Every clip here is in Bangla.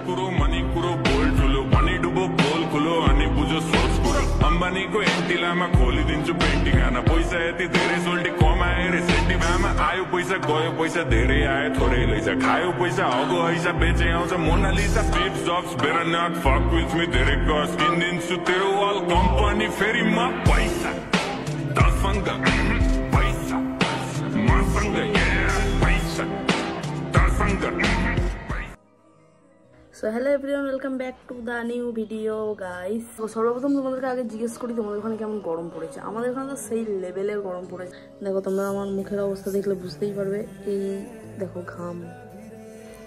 कुरो मनी कुरो बोल ठुलो पानी डुबो पोल खुलो अनि बुझो सोच कुरो अम्बानीको एन्टिलामा खोलिदिन्छु पेन्टिङ आना पैसा यति धेरै सोल्टी कमाए रे सेन्टिमामा आयो पैसा गयो पैसा धेरै आयो थोरै लैछ खायो पैसा हगो हैसा बेचे आउँछ Mona Lisa Steve Jobs better not fuck with me धेरै कस किनिदिन्छु तेरो वाल कम्पनी फेरि म पैसा दससँग पैसा मसँग पैसा दससँग। So hello everyone, welcome back to the new video guys. তো সর্বপ্রথম তোমাদেরকে আগে জিজ্ঞেস করি তোমাদের ওখানে কেমন গরম পড়েছে। আমাদের ওখানে তো সেই লেভেলের গরম পড়েছে। দেখো তোমরা আমার মুখের অবস্থা দেখলে বুঝতেই পারবে, এই দেখো ঘাম,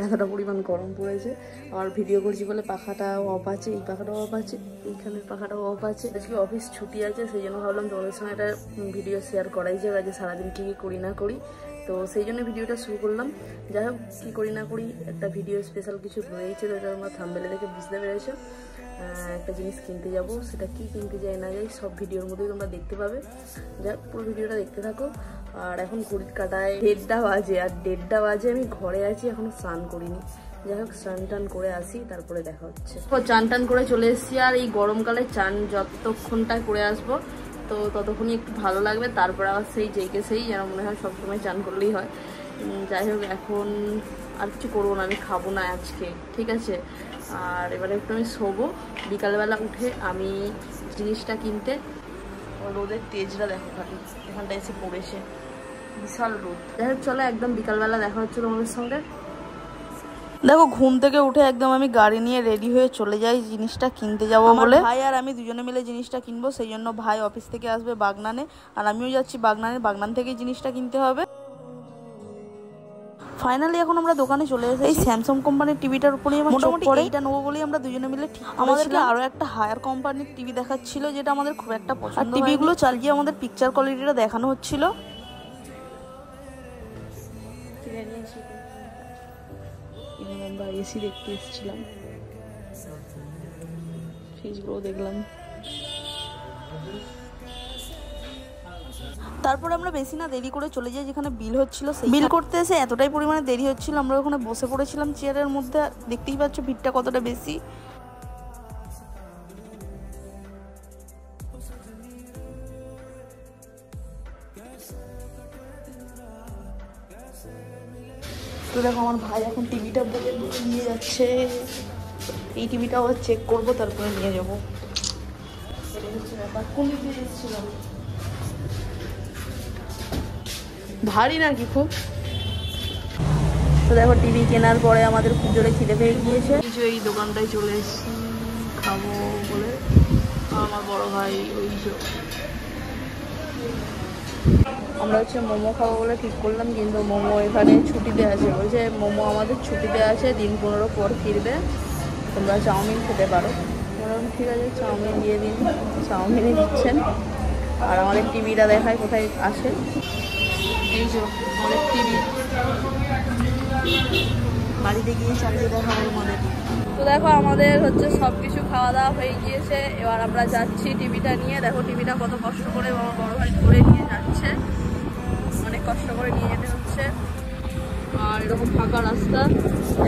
এতটা পরিমাণ গরম পড়েছে। আর ভিডিও করছি বলে পাখাটাও অফ আছে, এই পাখাটাও অফ আছে, এইখানের পাখাটাও অফ আছে। আজকে অফিস ছুটি আছে, সেই জন্য ভাবলাম তোমাদের সঙ্গে একটা ভিডিও শেয়ার করাই যাবে। আজকে সারাদিন কী কী করি না করি, তো সেই জন্য ভিডিওটা শুরু করলাম। যাই হোক, কী করি না করি একটা ভিডিও স্পেশাল কিছু রয়েছে, তো এটা আমরা থাম্বনেলে দেখে বুঝতে পেরেছো। একটা জিনিস কিনতে যাব, সেটা কি কিনতে যাই না যাই সব ভিডিওর মধ্যেই তোমরা দেখতে পাবে। যাই হোক, পুরো ভিডিওটা দেখতে থাকো। আর এখন ঘড়ির কাটায় 1:30 বাজে, আর 1:30 বাজে আমি ঘরে আছি, এখনো স্নান করিনি। যাই হোক, স্নান টান করে আসি, তারপরে দেখা হচ্ছে। চান টান করে চলে এসেছি। আর এই গরমকালে চান যতক্ষণটায় করে আসবো তো ততক্ষণই একটু ভালো লাগবে, তারপর আবার সেই যেকে সেই যেন মনে হয় সবসময় চান করলেই হয়। যাই হোক, এখন আর কিছু করবো না, আমি খাবো না আজকে, ঠিক আছে। আর এবারে একটু আমি শোবো। বিকালবেলা উঠে আমি জিনিসটা কিনতে, রোদের তেজটা দেখো খালি এখানটা এসে পড়েছে, বিশাল রোদ। যাই হোক, চলো একদম বিকালবেলা দেখা হচ্ছে তোমাদের সঙ্গে। দেখো, ঘুম থেকে উঠে একদম আমি গাড়ি নিয়ে রেডি হয়ে চলে যাই জিনিসটা কিনতে যাবো বলে। ভাই আর আমি দুজনে মিলে জিনিসটা কিনবো, সেই জন্য ভাই অফিস থেকে আসবে বাগনানে, আর আমিও যাচ্ছি বাগনানে। বাগনান থেকেই জিনিসটা কিনতে হবে। ফাইনালি এখন আমরা দোকানে চলে এসেছি। এই স্যামসাং কোম্পানির টিভিটার উপরেই আমার চোখ পড়ে। এটা নেবো বলেই আমরা দুজনে মিলে ঠিক আমাদেরকে আরো একটা হায়ার কোম্পানির টিভি দেখাচ্ছিল, যেটা আমাদের খুব একটা পছন্দ। আর টিভিগুলো চালিয়ে আমাদের পিকচার কোয়ালিটিটা দেখানো হচ্ছিল। আমরা এসি দেখতে এসেছিলাম, ফ্রিজগুলো দেখলাম। তারপরে আমরা বেশি না দেরি করে চলে যাই যেখানে বিল হচ্ছিল। বিল করতে এসে এতটাই পরিমাণে দেরি হচ্ছিল, আমরা ওখানে বসে পড়েছিলাম চেয়ারের মধ্যে। দেখতেই পাচ্ছ ভিড়টা কতটা বেশি। তো দেখো, আমার ভাই এখন টিভিটা বলে নিয়ে যাচ্ছে। এই টিভিটা আবার চেক করবো, তারপরে নিয়ে যাবো। এটাই হচ্ছে ব্যাপার। কোন দিকে এসেছিলাম? ভারী নাকি খুব? তো দেখো, টিভি কেনার পরে আমাদের খুব জোরে খিদে পেয়ে গিয়েছে। কিছু এই দোকানটায় চলে এসেছি খাবো বলে। আমার বড় ভাই ওই আমরা হচ্ছে মোমো খাবো বলে ঠিক করলাম, কিন্তু মোমো এখানে ছুটিতে আছে। বলছে মোমো আমাদের ছুটিতে আছে, দিন 15 পর ফিরবে, তোমরা চাউমিন খেতে পারো। বললাম ঠিক আছে, চাউমিন দিয়ে দিন। চাউমিনই দিচ্ছেন। আর আমাদের টিভিটা দেখায় কোথায় আসে। এই যে আমাদের টিভি, বাড়িতে গিয়ে চালিয়ে দেখা হয় আমাদের। তো দেখো, আমাদের হচ্ছে সব কিছু খাওয়া দাওয়া হয়ে গিয়েছে। এবার আমরা যাচ্ছি টিভিটা নিয়ে। দেখো টিভিটা কত কষ্ট করে আমার বড় ভাই ধরে নিয়ে যাচ্ছে, অনেক কষ্ট করে নিয়ে যেতে হচ্ছে। আর এরকম ফাঁকা রাস্তা,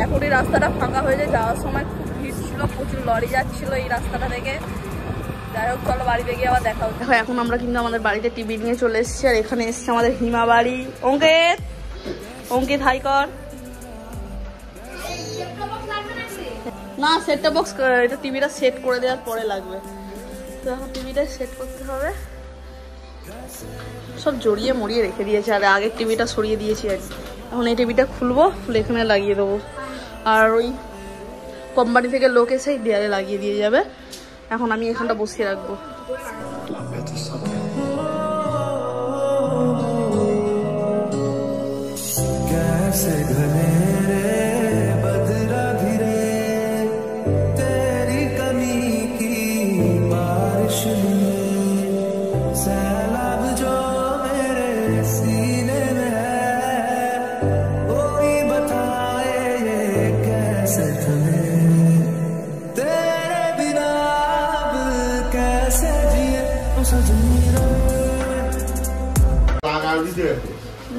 এখন এই রাস্তাটা ফাঁকা হয়ে যায়। যাওয়ার সময় খুব ভিড় ছিল, প্রচুর লরি যাচ্ছিল এই রাস্তাটা থেকে। যাই হোক, চলো বাড়িতে গিয়ে আবার দেখা হচ্ছে। দেখো, এখন আমরা কিন্তু আমাদের বাড়িতে টিভি নিয়ে চলে এসেছি। আর এখানে এসছে আমাদের হিমা বাড়ি। অঙ্কিত হাই কর। না, সেটটা বক্স, এটা টিভিটা সেট করে দেওয়ার পরে লাগবে। তো এখন টিভিটা সেট করতে হবে। সব জড়িয়ে মরিয়ে রেখে দিয়েছে, আর আগের টিভিটা সরিয়ে দিয়েছি। এখন এই টিভিটা খুলবো, খুলে এখানে লাগিয়ে দেবো। আর ওই কোম্পানি থেকে লোক এসে দেয়ালে লাগিয়ে দিয়ে যাবে। এখন আমি এখানটা বসিয়ে রাখবো।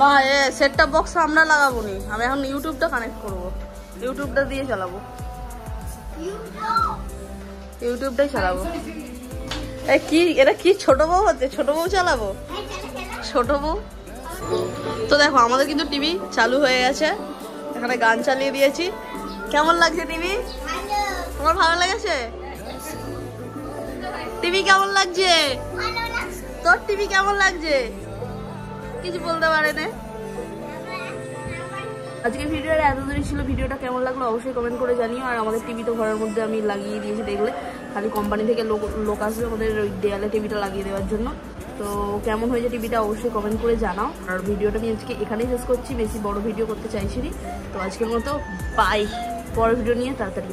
না, সেটটা বক্স আমরা লাগাবো নি, আমি এখন ইউটিউবটা কানেক্ট করবো, ইউটিউবটা দিয়ে চালাবো। ইউটিউবটাই চালাবো। কি এটা কি ছোট বউ হচ্ছে? ছোট বউ চালাবো, ছোট বউ। তো দেখো আমাদের কিন্তু টিভি চালু হয়ে গেছে, এখানে গান চালিয়ে দিয়েছি। কেমন লাগছে টিভি? তোমার ভালো লেগেছে? টিভি কেমন লাগছে? তোর টিভি কেমন লাগছে? কিছু বলতে পারে না। আজকের ভিডিওটা এতদূরই ছিল। ভিডিওটা কেমন লাগলো অবশ্যই কমেন্ট করে জানিও। আর আমাদের টিভি তো ঘরের মধ্যে আমি লাগিয়ে দিয়েছি, দেখলে খালি কোম্পানি থেকে লোক আসবে আমাদের ওই দেয়ালে টিভিটা লাগিয়ে দেওয়ার জন্য। তো কেমন হয়েছে টিভিটা অবশ্যই কমেন্ট করে জানাও। আর ভিডিওটা আমি আজকে এখানেই শেষ করছি, বেশি বড় ভিডিও করতে চাইছি। তো আজকের মতো বাই, পরের ভিডিও নিয়ে তাড়াতাড়ি।